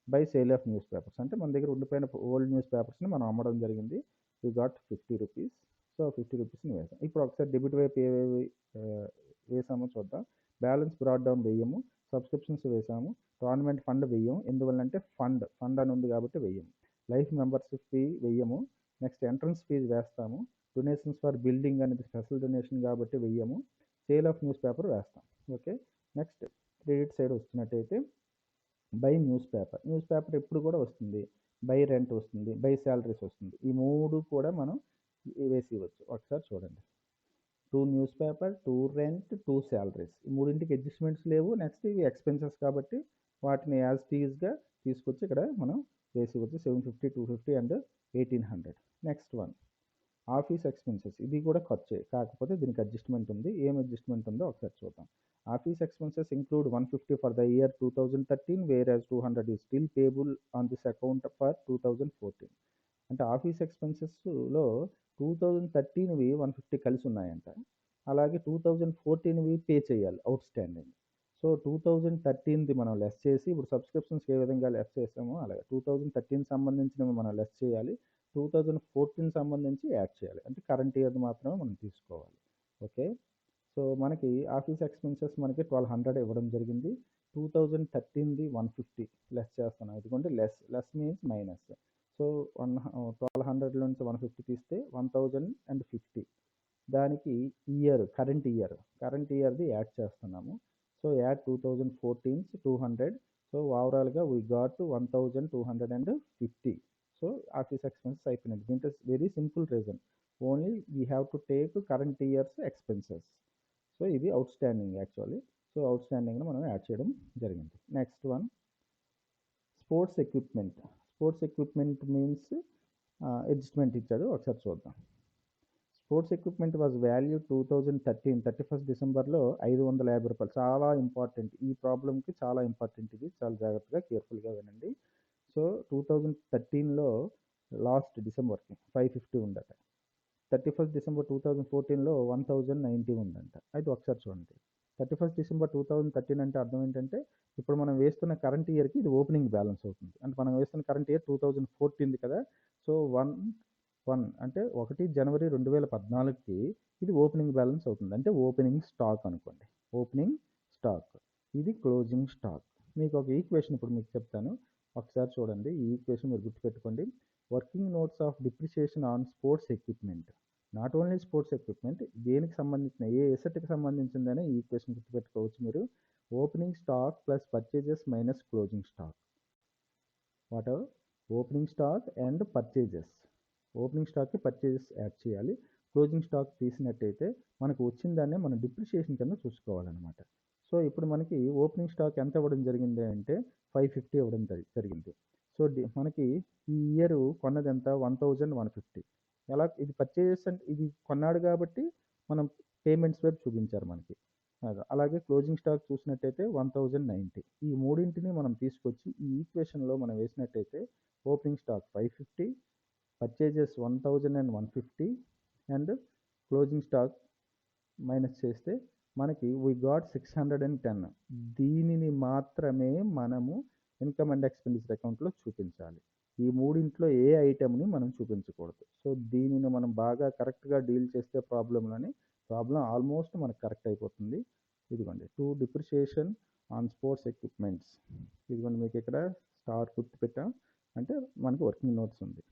By sale of newspapers అంటే మన దగ్గర ఉండిపోయిన ఓల్డ్ న్యూస్ పేపర్స్ని మనం అమ్మడం జరిగింది. We got 50 rupees. సో 50 రూపీస్ని వేసాం. ఇప్పుడు ఒకసారి డెబిట్ వైపు ఏవేవి వేసామో చూద్దాం. బ్యాలెన్స్ బ్రాడ్ డౌన్ వెయ్యము, సబ్స్క్రిప్షన్స్ వేసాము, టోర్నమెంట్ ఫండ్ వెయ్యము, ఎందువల్లంటే ఫండ్ అని ఉంది కాబట్టి వెయ్యము. లైఫ్ మెంబర్షిప్ ఫీ వెయ్యము. నెక్స్ట్ ఎంట్రన్స్ ఫీజు వేస్తాము. డొనేషన్స్ ఫర్ బిల్డింగ్ అనేది స్పెషల్ డొనేషన్ కాబట్టి వెయ్యము. సేల్ ఆఫ్ న్యూస్ పేపర్ వేస్తాం. ఓకే, నెక్స్ట్ క్రెడిట్ సైడ్ వస్తున్నట్టయితే by newspaper. Newspaper ఎప్పుడు కూడా వస్తుంది, బై రెంట్ వస్తుంది, బై శాలరీస్ వస్తుంది. ఈ 3 కూడా మనం వేసి ఇవ్వచ్చు. ఒకసారి చూడండి. 2 న్యూస్ పేపర్, 2 రెంట్, 2 సాలరీస్. ఈ మూడింటికి అడ్జస్ట్మెంట్స్ లేవు. నెక్స్ట్ ఇవి ఎక్స్పెన్సెస్ కాబట్టి వాటిని యాజ్ ఇట్ ఈజ్గా తీసుకొచ్చి ఇక్కడ మనం వేసుకోవచ్చు. 750, 250 and 1800. Next one office expenses. ఇది కూడా ఖర్చే, కాకపోతే దీనికి అడ్జస్ట్మెంట్ ఉంది. ఏం అడ్జస్ట్మెంట్ ఉందో ఒకసారి చూద్దాం. Office expenses include 150 for the year 2013 where 200 is still payable on this account for 2014. అంటే ఆఫీస్ ఎక్స్పెన్సెస్లో 2013వి 150 కలిసి ఉన్నాయంట. అలాగే 2014వి పే చేయాలి అవుట్ స్టాండింగ్. సో 2013ది మనం లెస్ చేసి, ఇప్పుడు సబ్స్క్రిప్షన్స్కి ఏ విధంగా లెస్ చేసామో అలాగే 2013 సంబంధించినవి మనం లెస్ చేయాలి, 2014 సంబంధించి యాడ్ చేయాలి. అంటే కరెంట్ ఇయర్ మాత్రమే మనం తీసుకోవాలి. ఓకే, సో మనకి ఆఫీస్ ఎక్స్పెన్సెస్ మనకి 1200 ఇవ్వడం జరిగింది. 2013ది 150 లెస్ చేస్తున్నాం. ఎందుకంటే లెస్ మీన్స్ మైనస్. సో 1200 నుంచి 150 తీస్తే 1050. దానికి కరెంట్ ఇయర్ది యాడ్ చేస్తున్నాము. So add 2014 200. సో ఓవరాల్గా we got 1250. So office expenses అయిపోయినట్టు. దీంట్లో very simple reason, only we have to take current year's expenses. So ఇది అవుట్ స్టాండింగ్ యాక్చువల్లీ. సో అవుట్ స్టాండింగ్ను మనం యాడ్ చేయడం జరిగింది. Next one sports equipment means adjustment ఇచ్చాడు, ఒకసారి చూద్దాం. Sports equipment was value 2013 31st డిసెంబర్లో 550 రూపాయలు. చాలా ఇంపార్టెంట్, ఈ ప్రాబ్లంకి చాలా ఇంపార్టెంట్. ఇది చాలా జాగ్రత్తగా కేర్ఫుల్గా వినండి. సో 2013లో లాస్ట్ డిసెంబర్కి 550 ఉందట. 31st డిసెంబర్ 2014లో 1090 ఉందంట. అయితే ఒకసారి చూడండి, 31st డిసెంబర్ 2013 అంటే అర్థం ఏంటంటే ఇప్పుడు మనం వేస్తున్న కరెంట్ ఇయర్కి ఇది ఓపెనింగ్ బ్యాలెన్స్ అవుతుంది. అంటే మనం వేస్తున్న కరెంట్ ఇయర్ 2014 కదా. సో 1 అంటే 1 జనవరి 2014కి ఇది ఓపెనింగ్ బ్యాలెన్స్ అవుతుంది. అంటే ఓపెనింగ్ స్టాక్ అనుకోండి, ఓపెనింగ్ స్టాక్. ఇది క్లోజింగ్ స్టాక్. మీకు ఒక ఈక్వేషన్ ఇప్పుడు మీకు చెప్తాను, ఒకసారి చూడండి. ఈ ఈక్వేషన్ మీరు గుర్తుపెట్టుకోండి. Working notes of depreciation on sports equipment, not only sports equipment, దేనికి సంబంధించిన ఏ ఎసెట్కి సంబంధించిందనే ఈ ఈక్వేషన్ గుర్తుపెట్టుకోవచ్చు మీరు. Opening stock plus purchases minus closing stock. Whatever opening stock and purchases. Opening స్టాక్కి పర్చేజెస్ యాడ్ చేయాలి. క్లోజింగ్ స్టాక్ తీసినట్టయితే మనకు వచ్చిన దాన్నే మనం డిప్రిషియేషన్ కింద చూసుకోవాలన్నమాట. సో ఇప్పుడు మనకి ఓపెనింగ్ స్టాక్ ఎంత ఇవ్వడం జరిగింది అంటే 550 ఇవ్వడం జరిగింది. సో మనకి ఈ ఇయర్ కొన్నది ఎంత 1150. ఎలా ఇది పర్చేజెస్ అంటే ఇది కొన్నాడు కాబట్టి మనం పేమెంట్స్ వైపు చూపించారు మనకి. అలాగే క్లోజింగ్ స్టాక్ చూసినట్టయితే 1090. ఈ మూడింటిని మనం తీసుకొచ్చి ఈ ఈక్వేషన్లో మనం వేసినట్టయితే opening stock 550, purchases 1150 and closing stock minus చేస్తే మనకి వీ గాట్ 610. దీనిని మాత్రమే మనము ఇన్కమ్ అండ్ ఎక్స్పెండిచర్ అకౌంట్లో చూపించాలి. ఈ మూడింట్లో ఏ ఐటెంని మనం చూపించకూడదు. సో దీనిని మనం బాగా కరెక్ట్గా డీల్ చేస్తే ప్రాబ్లం ఆల్మోస్ట్ మనకు కరెక్ట్ అయిపోతుంది. ఇదిగోండి 2 డిప్రిషియేషన్ ఆన్ స్పోర్ట్స్ ఎక్విప్మెంట్స్. ఇదిగోండి మీకు ఇక్కడ స్టార్ గుర్తు పెట్టాం, అంటే మనకి వర్కింగ్ నోట్స్ ఉంది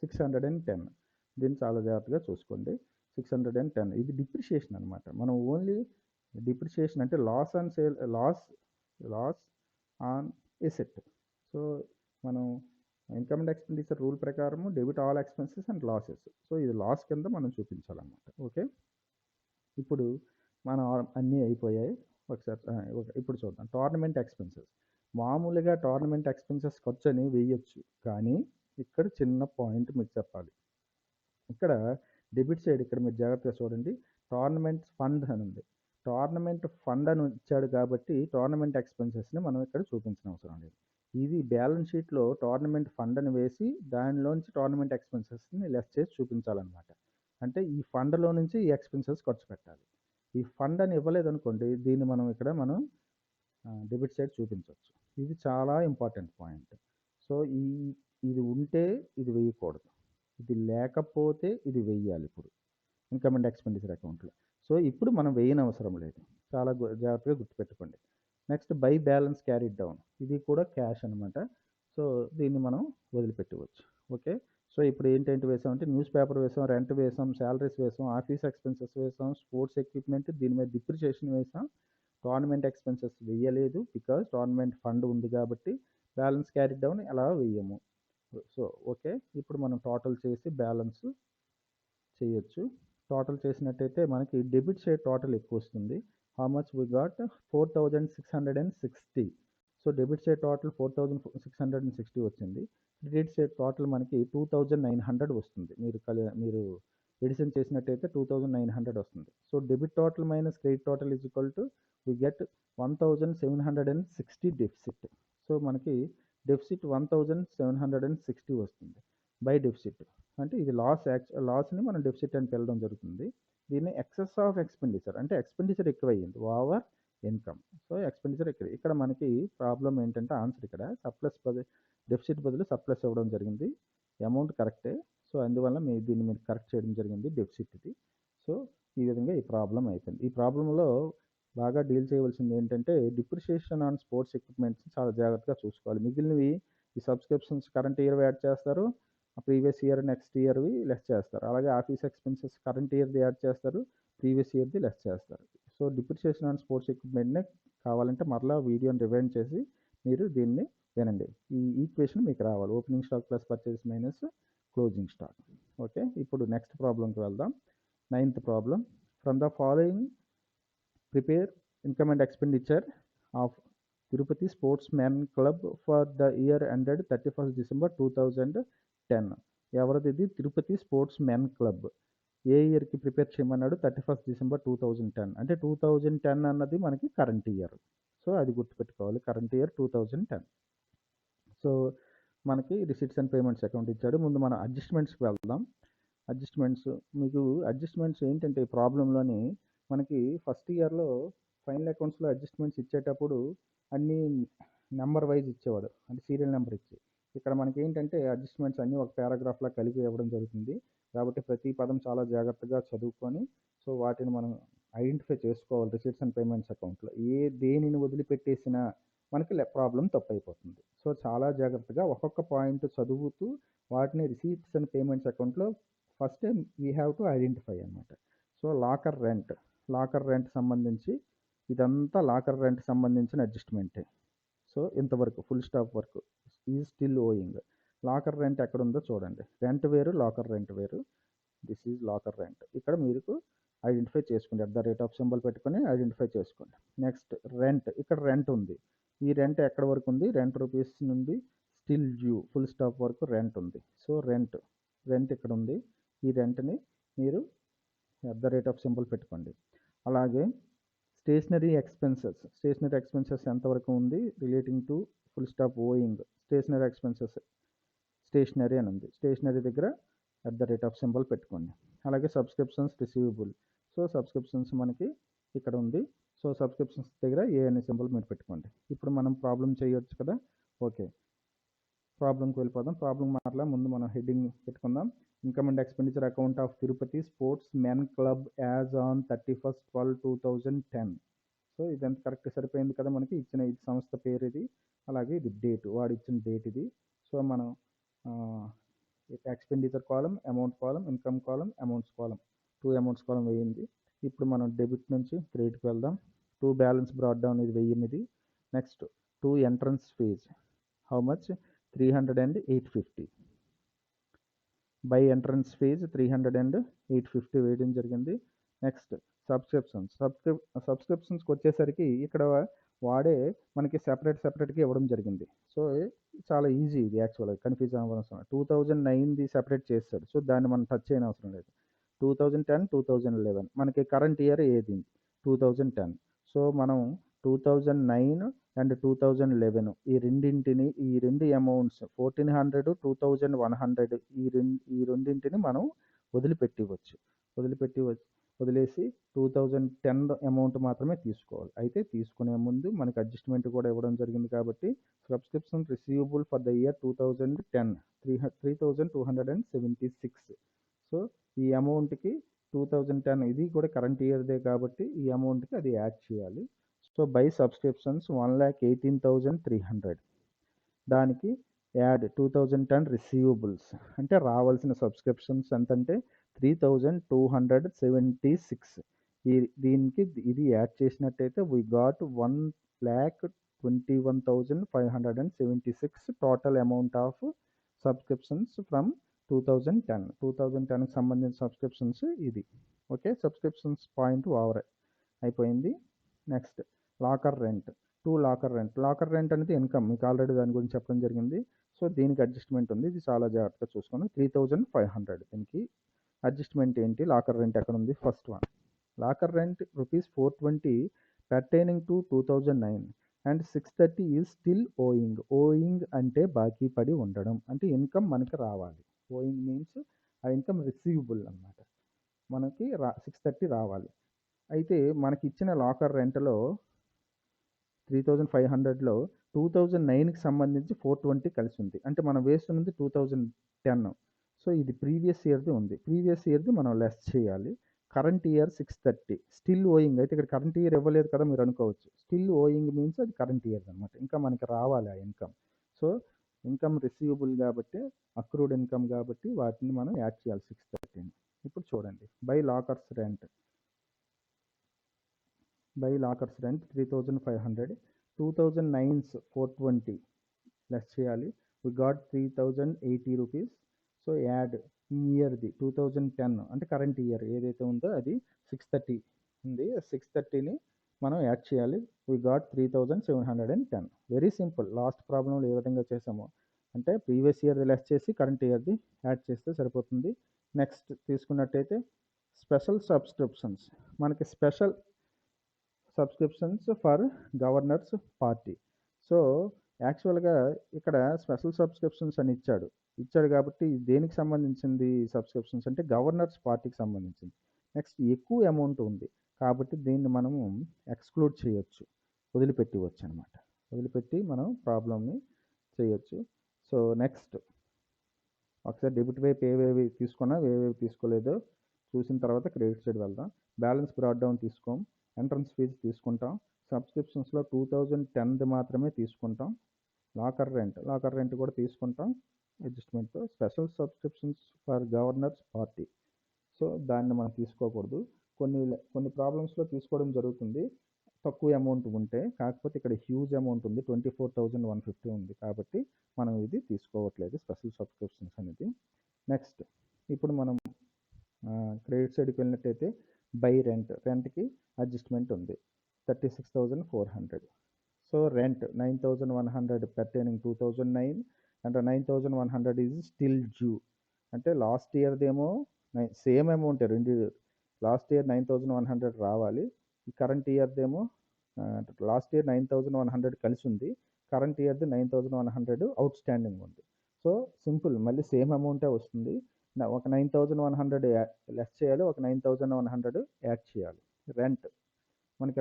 610. దీన్ని చాలా జాగ్రత్తగా చూసుకోండి. 610 ఇది డిప్రిషియేషన్ అనమాట. మనం ఓన్లీ డిప్రిషియేషన్ అంటే లాస్ ఆన్ ఎసెట్. సో మనం ఇన్కమ్ అండ్ ఎక్స్పెండిచర్ రూల్ ప్రకారం debit all expenses and losses. So ఇది లాస్ కింద మనం చూపించాలన్నమాట. ఓకే, ఇప్పుడు మనం అన్నీ అయిపోయాయి. ఒకసారి ఇప్పుడు చూద్దాం టోర్నమెంట్ ఎక్స్పెన్సెస్. మామూలుగా టోర్నమెంట్ ఎక్స్పెన్సెస్ ఖర్చు అని వేయచ్చు, కానీ ఇక్కడ చిన్న పాయింట్ మీకు చెప్పాలి. ఇక్కడ డెబిట్ సైడ్ ఇక్కడ మీరు జాగ్రత్తగా చూడండి, టోర్నమెంట్ ఫండ్ అని ఉంది. టోర్నమెంట్ ఫండ్ అని ఇచ్చాడు కాబట్టి టోర్నమెంట్ ఎక్స్పెన్సెస్ని మనం ఇక్కడ చూపించిన అవసరం లేదు. ఇది బ్యాలెన్స్ షీట్లో టోర్నమెంట్ ఫండ్ అని వేసి దానిలోంచి టోర్నమెంట్ ఎక్స్పెన్సెస్ని లెస్ చేసి చూపించాలన్నమాట. అంటే ఈ ఫండ్లో నుంచి ఈ ఎక్స్పెన్సెస్ ఖర్చు పెట్టాలి. ఈ ఫండ్ అని ఇవ్వలేదు అనుకోండి, దీన్ని మనం డెబిట్ సైడ్ చూపించవచ్చు. ఇది చాలా ఇంపార్టెంట్ పాయింట్. సో ఇది ఉంటే ఇది వేయకూడదు, ఇది లేకపోతే ఇది వెయ్యాలి ఇప్పుడు ఇన్కమ్ అండ్ ఎక్స్పెండిచర్ అకౌంట్లో. సో ఇప్పుడు మనం వేయని అవసరం లేదు, చాలా జాగ్రత్తగా గుర్తుపెట్టుకోండి. Next by balance carried down, ఇది కూడా క్యాష్ అనమాట. సో దీన్ని మనం వదిలిపెట్టవచ్చు. ఓకే, సో ఇప్పుడు ఏంటంటే వేసామంటే న్యూస్ పేపర్ వేసాం, రెంట్ వేసాం, శాలరీస్ వేసాం, ఆఫీస్ ఎక్స్పెన్సెస్ వేసాం, స్పోర్ట్స్ ఎక్విప్మెంట్ దీని మీద డిప్రిషియేషన్ వేసాం. టోర్నమెంట్ ఎక్స్పెన్సెస్ వేయలేదు బికాజ్ టోర్నమెంట్ ఫండ్ ఉంది కాబట్టి. బ్యాలెన్స్ క్యారీడ్ డౌన్ ఎలా వేయము. సో ఓకే, ఇప్పుడు మనం టోటల్ చేసి బ్యాలెన్స్ చేయొచ్చు. టోటల్ చేసినట్టయితే మనకి డెబిట్ సైడ్ టోటల్ ఎక్కువ వస్తుంది. How much we got 4660. So debit side total 4660 వచ్చింది. క్రెడిట్ సైడ్ టోటల్ మనకి 2900 వస్తుంది. మీరు ఎడిషన్ చేసినట్టయితే 2900 వస్తుంది. So debit total minus credit total is equal to we get 1760 deficit. So మనకి డెఫిసిట్ 1760 వస్తుంది బై డెఫిసిట్. అంటే ఇది లాస్ని మనం డెఫిసిట్ అని పిలవడం జరుగుతుంది. దీన్ని ఎక్సెస్ ఆఫ్ ఎక్స్పెండిచర్, అంటే ఎక్స్పెండిచర్ ఎక్కువయ్యింది ఓవర్ ఇన్కమ్. సో ఎక్స్పెండిచర్ ఎక్కువ. ఇక్కడ మనకి ప్రాబ్లం ఏంటంటే ఆన్సర్ ఇక్కడ డెఫిసిట్ బదులు సర్ప్లస్ ఇవ్వడం జరిగింది. అమౌంట్ కరెక్టే. సో అందువల్ల దీన్ని మీరు కరెక్ట్ చేయడం జరిగింది డెఫిసిట్ ఇది. సో ఈ విధంగా ఈ ప్రాబ్లం అయిపోయింది. ఈ ప్రాబ్లంలో బాగా డీల్ చేయవలసింది ఏంటంటే డిప్రిషియేషన్ ఆన్ స్పోర్ట్స్ ఎక్విప్మెంట్స్ చాలా జాగ్రత్తగా చూసుకోవాలి. మిగిలినవి ఈ సబ్స్క్రిప్షన్స్ కరెంట్ ఇయర్ యాడ్ చేస్తారు, ప్రీవియస్ ఇయర్ నెక్స్ట్ ఇయర్వి లెస్ చేస్తారు. అలాగే ఆఫీస్ ఎక్స్పెన్సెస్ కరెంట్ ఇయర్ది యాడ్ చేస్తారు, ప్రీవియస్ ఇయర్ది లెస్ చేస్తారు. సో డిప్రిషియేషన్ ఆన్ స్పోర్ట్స్ ఎక్విప్మెంట్ని కావాలంటే మరలా వీడియోని రివైండ్ చేసి మీరు దీన్ని వినండి. ఈ ఈక్వేషన్ మీకు రావాలి. Opening stock plus purchase minus closing stock. Okay, ఇప్పుడు నెక్స్ట్ ప్రాబ్లంకి వెళ్దాం. 9th problem. From the following prepare income and expenditure of Tirupati sports men club for the year ended 31st December 2010. ఎవరిది ఇది? Tirupati sports men club. ఏ ఇయర్కి prepare చేయమన్నాడు? 31st December 2010. అంటే 2010 అన్నది మనకి కరెంట్ ఇయర్. సో అది గుర్తుపెట్టుకోవాలి, కరెంట్ ఇయర్ 2010. సో మనకి రిసిట్స్ అండ్ పేమెంట్స్ అకౌంట్ ఇచ్చాడు. ముందు మనం అడ్జస్ట్మెంట్స్కి వెళ్దాం. అడ్జస్ట్మెంట్స్ ఏంటంటే ఈ ప్రాబ్లంలోని మనకి ఫస్ట్ ఇయర్లో ఫైనల్ అకౌంట్స్లో అడ్జస్ట్మెంట్స్ ఇచ్చేటప్పుడు అన్నీ నెంబర్ వైజ్ ఇచ్చేవాడు, అంటే సీరియల్ నెంబర్ ఇచ్చి. ఇక్కడ మనకి ఏంటంటే అడ్జస్ట్మెంట్స్ అన్నీ ఒక పారాగ్రాఫ్లా కలిపి ఇవ్వడం జరుగుతుంది. కాబట్టి ప్రతి పదం చాలా జాగ్రత్తగా చదువుకొని సో వాటిని మనం ఐడెంటిఫై చేసుకోవాలి. రిసిట్స్ అండ్ పేమెంట్స్ అకౌంట్లో దేనిని వదిలిపెట్టేసినా మనకి ప్రాబ్లం తప్పైపోతుంది. సో చాలా జాగ్రత్తగా ఒక్కొక్క పాయింట్ చదువుతూ వాటిని రిసీట్స్ అండ్ పేమెంట్స్ అకౌంట్లో first we have to identify అనమాట. సో లాకర్ రెంట్ సంబంధించి ఇదంతా లాకర్ రెంట్ సంబంధించిన అడ్జస్ట్మెంటే. సో ఇంతవరకు ఫుల్ స్టాప్ వరకు ఈజ్ స్టిల్ ఓయింగ్. లాకర్ రెంట్ ఎక్కడ ఉందో చూడండి. రెంట్ వేరు, లాకర్ రెంట్ వేరు. This is locker rent. ఇక్కడ మీరు ఐడెంటిఫై చేసుకోండి. @ పెట్టుకొని ఐడెంటిఫై చేసుకోండి. Next rent. ఇక్కడ రెంట్ ఉంది. ఈ రెంట్ ఎక్కడ వరకు ఉంది? ₹2 నుండి స్టిల్ డ్యూ ఫుల్ స్టాప్ వరకు రెంట్ ఉంది. సో రెంట్ ఇక్కడ ఉంది. ఈ రెంట్ని మీరు @ పెట్టుకోండి. అలాగే స్టేషనరీ ఎక్స్పెన్సెస్ ఎంతవరకు ఉంది? Relating to full stop owing. Stationery అని ఉంది. స్టేషనరీ దగ్గర @ పెట్టుకోండి. అలాగే సబ్స్క్రిప్షన్స్ రిసీవబుల్. సో సబ్స్క్రిప్షన్స్ మనకి ఇక్కడ ఉంది. సో సబ్స్క్రిప్షన్స్ దగ్గర అనే సింబల్ మీరు పెట్టుకోండి. ఇప్పుడు మనం ప్రాబ్లం చేయొచ్చు కదా. ఓకే, ప్రాబ్లంకి వెళ్ళిపోదాం. ప్రాబ్లం మరలా ముందు మనం హెడ్డింగ్ పెట్టుకుందాం. Income and expenditure account of Tirupati sports men club as on 31/12/2010. So ఇదంతా కరెక్ట్ సరిపోయింది కదా. మనకి ఇచ్చిన ఇది సంస్థ పేరు ఇది, అలాగే ఇది డేట్, వాడు ఇచ్చిన డేట్ ఇది. సో మనం ఎక్స్పెండిచర్ కాలం, అమౌంట్ కాలం, ఇన్కమ్ కాలం, అమౌంట్స్ కాలం, 2 అమౌంట్స్ కాలం వేయింది. ఇప్పుడు మనం డెబిట్ నుంచి క్రెడిట్కి వెళ్దాం. 2 బ్యాలెన్స్ బ్రాట్ డౌన్ ఇది 1000. Next 2 entrance fees. How much? 300 and 850. By entrance fees 300 and 850 వేయడం జరిగింది. నెక్స్ట్ సబ్స్క్రిప్షన్స్కి వచ్చేసరికి ఇక్కడ వాడే మనకి సెపరేట్గా ఇవ్వడం జరిగింది. సో చాలా ఈజీ ఇది, యాక్చువల్గా కన్ఫ్యూజ్ అవ్వవలసిన 2009ది సెపరేట్ చేస్తాడు. సో దాన్ని మనం టచ్ చేయని అవసరం లేదు. 2010, 2011 మనకి కరెంట్ ఇయర్ ఏది? 2010. సో మనం 2009 అండ్ 2011 ఈ రెండు అమౌంట్స్ 1400, 2100 ఈ రెండింటిని మనం వదిలేసి 2010 అమౌంట్ మాత్రమే తీసుకోవాలి. అయితే తీసుకునే ముందు మనకి అడ్జస్ట్మెంట్ కూడా ఇవ్వడం జరిగింది కాబట్టి subscription receivable for the year 2010 3276. So ఈ అమౌంట్కి 2010 ఇది కూడా కరెంట్ ఇయర్దే కాబట్టి ఈ అమౌంట్కి అది యాడ్ చేయాలి. So by subscriptions 1,18,300. దానికి యాడ్ 2010 రిసీవబుల్స్ అంటే రావాల్సిన సబ్స్క్రిప్షన్స్ ఎంతంటే 3,276. దీనికి ఇది యాడ్ చేసినట్టయితే we got 1,21,576 total amount of subscriptions from 2010కి సంబంధించిన సబ్స్క్రిప్షన్స్ ఇది. ఓకే, సబ్స్క్రిప్షన్స్ పాయింట్ ఓవర్ అయిపోయింది. Next locker rent. Locker rent అనేది ఇన్కమ్, మీకు ఆల్రెడీ దాని గురించి చెప్పడం జరిగింది. సో దీనికి అడ్జస్ట్మెంట్ ఉంది, ఇది చాలా జాగ్రత్తగా చూసుకోండి. 3500 దీనికి అడ్జస్ట్మెంట్ ఏంటి, లాకర్ రెంట్ ఎక్కడ ఉంది? First one, locker rent ₹420 pertaining to 2009 and 630 is still ఓయింగ్ అంటే బాకీ పడి ఉండడం, అంటే ఇన్కమ్ మనకి రావాలి. ఓయింగ్ మీన్స్ ఆ ఇన్కమ్ రిసీవబుల్ అనమాట, మనకి 630 రావాలి. అయితే మనకి ఇచ్చిన లాకర్ రెంట్లో 3500లో 2009కి సంబంధించి 420 కలిసి ఉంది, అంటే మనం వేస్తున్నది 2010. సో ఇది ప్రీవియస్ ఇయర్ది ఉంది, ప్రీవియస్ ఇయర్ది మనం లెస్ చేయాలి. కరెంట్ ఇయర్ 630 స్టిల్ ఓయింగ్, అయితే ఇక్కడ కరెంట్ ఇయర్ ఇవ్వలేదు కదా మీరు అనుకోవచ్చు. స్టిల్ ఓయింగ్ మీన్స్ అది కరెంట్ ఇయర్ అనమాట, ఇంకా మనకి రావాలి ఆ ఇన్కమ్. సో ఇన్కమ్ రిసీవబుల్ కాబట్టి, అక్రూడ్ ఇన్కమ్ కాబట్టి వాటిని మనం యాడ్ చేయాలి 630ని. ఇప్పుడు చూడండి, by lockers rent 3500, 2009's 420 less చేయాలి. We got ₹3080. సో యాడ్ ఈ ఇయర్ది 2010 అంటే కరెంట్ ఇయర్ ఏదైతే ఉందో అది 630 ఉంది, 630ని మనం యాడ్ చేయాలి. We got 3710. Very simple, last ప్రాబ్లంలో ఏ విధంగా చేసామో, అంటే ప్రీవియస్ ఇయర్ది లెస్ చేసి కరెంట్ ఇయర్ది యాడ్ చేస్తే సరిపోతుంది. నెక్స్ట్ తీసుకున్నట్టయితే స్పెషల్ సబ్స్క్రిప్షన్స్, మనకి special subscriptions for governors party. So యాక్చువల్గా ఇక్కడ స్పెషల్ సబ్స్క్రిప్షన్స్ అని ఇచ్చాడు కాబట్టి దేనికి సంబంధించింది సబ్స్క్రిప్షన్స్ అంటే గవర్నర్స్ పార్టీకి సంబంధించింది. నెక్స్ట్ ఎక్కువ అమౌంట్ ఉంది కాబట్టి దీన్ని మనము ఎక్స్క్లూడ్ చేయొచ్చు, వదిలిపెట్టవచ్చు అనమాట, వదిలిపెట్టి మనం ప్రాబ్లమ్ని చేయొచ్చు. సో నెక్స్ట్ ఒకసారి డెబిట్ వైపు ఏవేవి తీసుకున్నా ఏవేవి తీసుకోలేదో చూసిన తర్వాత క్రెడిట్ సైడ్ వెళ్దాం. బ్యాలెన్స్ బ్రాడ్ డౌన్ తీసుకోం, ఎంట్రన్స్ ఫీజు తీసుకుంటాం, సబ్స్క్రిప్షన్స్లో 2010 మాత్రమే తీసుకుంటాం. లాకర్ రెంట్ కూడా తీసుకుంటాం అడ్జస్ట్మెంట్తో. Special subscriptions for governors party, so దాన్ని మనం తీసుకోకూడదు. కొన్ని ప్రాబ్లమ్స్లో తీసుకోవడం జరుగుతుంది తక్కువ అమౌంట్ ఉంటే, కాకపోతే ఇక్కడ హ్యూజ్ అమౌంట్ ఉంది, 24,150 ఉంది కాబట్టి మనం ఇది తీసుకోవట్లేదు స్పెషల్ సబ్స్క్రిప్షన్స్ అనేది. నెక్స్ట్ ఇప్పుడు మనం క్రెడిట్ సైడ్కి వెళ్ళినట్టయితే బై రెంట్కి అడ్జస్ట్మెంట్ ఉంది 36,400. So rent 9,100 pertaining 2009 and 9,100 is still due, అంటే లాస్ట్ ఇయర్దేమో సేమ్ అమౌంట్ రెండు, లాస్ట్ ఇయర్ 9,100 రావాలి, ఈ కరెంట్ ఇయర్దేమో లాస్ట్ ఇయర్ 9,100 కలిసి ఉంది, కరెంట్ ఇయర్ది 9,100 అవుట్ స్టాండింగ్ ఉంది. సో సింపుల్, మళ్ళీ సేమ్ అమౌంటే వస్తుంది. ఒక 9,100 లెస్ చేయాలి, ఒక 9,100 యాడ్ చేయాలి. రెంట్ మనకి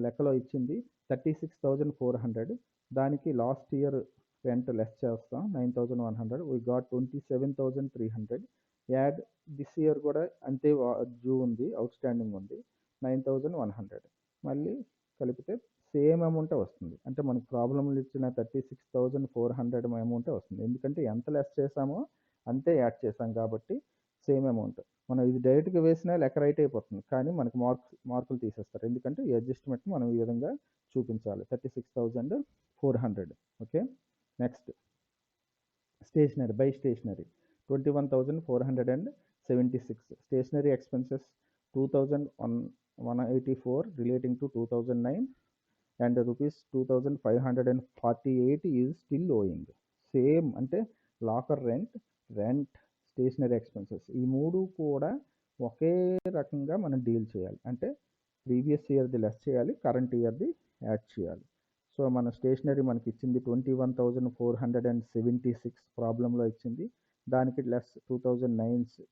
లెక్కలో ఇచ్చింది 36,400, దానికి లాస్ట్ ఇయర్ రెంట్ లెస్ చేస్తాం 9,100, we got 27,300. Add this year కూడా అంతే డ్యూ ఉంది, అవుట్ స్టాండింగ్ ఉంది 9,100, మళ్ళీ కలిపితే సేమ్ అమౌంటే వస్తుంది. అంటే మనకు ప్రాబ్లంలో ఇచ్చిన 36,400 అమౌంటే వస్తుంది, ఎందుకంటే ఎంత లెస్ చేసామో అంతే యాడ్ చేసాం కాబట్టి సేమ్ అమౌంట్. మనం ఇది డైరెక్ట్గా వేసినా లెక్క రైట్ అయిపోతుంది, కానీ మనకి మార్కులు తీసేస్తారు, ఎందుకంటే ఈ అడ్జస్ట్మెంట్ మనం ఈ విధంగా చూపించాలి 36,400. Okay, next stationery 21,476. Stationery expenses 2,184 relating to 2009 and ₹2,548 is still owing. Same అంటే లాకర్ రెంట్, స్టేషనరీ ఎక్స్పెన్సెస్ ఈ మూడు కూడా ఒకే రకంగా మనం డీల్ చేయాలి, అంటే ప్రీవియస్ ఇయర్ది లెస్ చేయాలి, కరెంట్ ఇయర్ది యాడ్ చేయాలి. సో మన స్టేషనరీ మనకి ఇచ్చింది 21,476 ప్రాబ్లంలో ఇచ్చింది, దానికి లెస్ 2009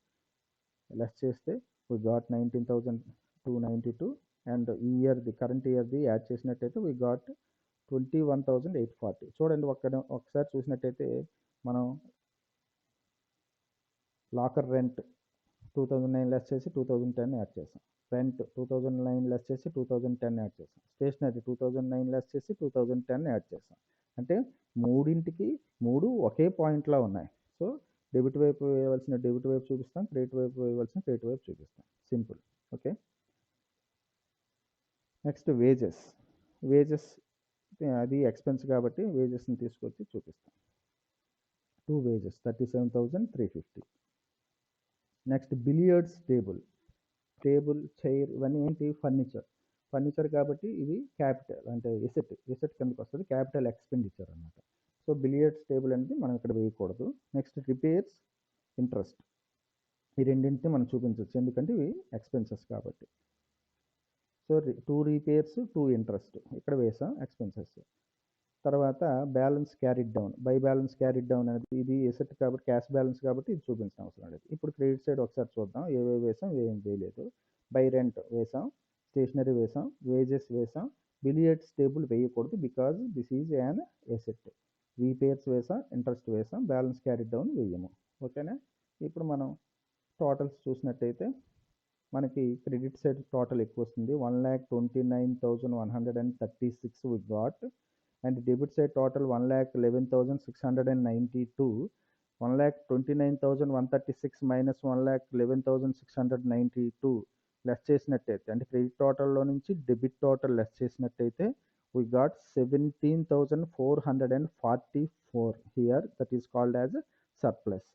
లెస్ చేస్తే వి గాట్ 19,292 అండ్ ఈ ఇయర్ది కరెంట్ ఇయర్ది యాడ్ చేసినట్టయితే వి గాట్ 21,840. చూడండి ఒకసారి చూసినట్టయితే మనం లాకర్ రెంట్ 2009 లెస్ చేసి 2010 యాడ్ చేసాం, రెంట్ 2009 లెస్ చేసి 2010 యాడ్ చేసాం, స్టేషనరీ 2009 లెస్ చేసి 2010 యాడ్ చేసాం. అంటే మూడు ఒకే పాయింట్లో ఉన్నాయి. సో డెబిట్ వైపు వేయవలసిన డెబిట్ వైపు చూపిస్తాం, క్రెడిట్ వైపు వేయవలసిన క్రెడిట్ వైపు చూపిస్తాం, సింపుల్. ఓకే, నెక్స్ట్ వేజెస్ అది ఎక్స్పెన్స్ కాబట్టి వేజెస్ని తీసుకొచ్చి చూపిస్తాం. 2 wages 37,350. Next billiards table chair ఇవన్నీ ఏంటి ఫర్నిచర్ కాబట్టి ఇవి క్యాపిటల్ అంటే ఎసెట్ కిందకి వస్తుంది, క్యాపిటల్ ఎక్స్పెండిచర్ అనమాట. సో బిలియర్డ్స్ టేబుల్ అనేది మనం ఇక్కడ వేయకూడదు. నెక్స్ట్ రిపేర్స్, ఇంట్రెస్ట్, ఈ రెండింటిని మనం చూపించవచ్చు ఎందుకంటే ఇవి ఎక్స్పెన్సెస్ కాబట్టి. సో 2 రిపేర్స్ 2 ఇంట్రెస్ట్ ఇక్కడ వేసాం ఎక్స్పెన్సెస్. తర్వాత balance carried down, by balance carried down అనేది ఇది ఎసెట్ కాబట్టి క్యాష్ బ్యాలెన్స్ కాబట్టి ఇది చూపించిన అవసరం లేదు. ఇప్పుడు క్రెడిట్ సైడ్ ఒకసారి చూద్దాం, ఏవేవి వేసాం ఏం వేయలేదు. బై రెంట్ వేసాం, స్టేషనరీ వేసాం, వేజెస్ వేసాం. బిలియర్డ్స్ టేబుల్ వేయకూడదు because this is an asset. Repairs వేసాం, ఇంట్రెస్ట్ వేసాం, బ్యాలెన్స్ క్యారీడ్ డౌన్ వేయము. ఓకేనా. ఇప్పుడు మనం టోటల్స్ చూసినట్టయితే మనకి క్రెడిట్ సైడ్ టోటల్ ఎక్కువ వస్తుంది, 1,29,136 we got. And debit side total 1,11,692. 1,29,136 minus 1,11,692 less చేసినట్టయితే అంటే క్రెడిట్ టోటల్లో నుంచి డెబిట్ టోటల్ లెస్ చేసినట్టయితే we got 17,444 here, that is called as surplus.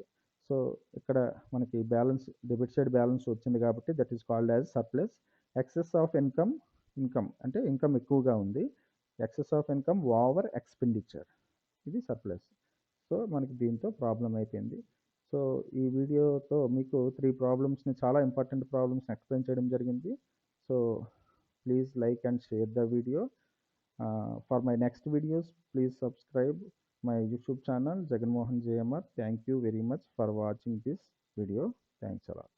So ఇక్కడ మనకి బ్యాలెన్స్ డెబిట్ సైడ్ బ్యాలెన్స్ వచ్చింది కాబట్టి that is called as surplus. Excess of income అంటే ఇన్కమ్ ఎక్కువగా ఉంది, excess of income over expenditure, ఇది సర్ప్లస్. సో మనకి దీంతో ప్రాబ్లం అయిపోయింది. సో ఈ వీడియోతో మీకు 3 ప్రాబ్లమ్స్ని, చాలా ఇంపార్టెంట్ ప్రాబ్లమ్స్ని ఎక్స్ప్లెయిన్ చేయడం జరిగింది. So please like and share the video. For my next videos please subscribe my YouTube channel Jaganmohan JMR. Thank you very much for watching this video. Thanks a lot.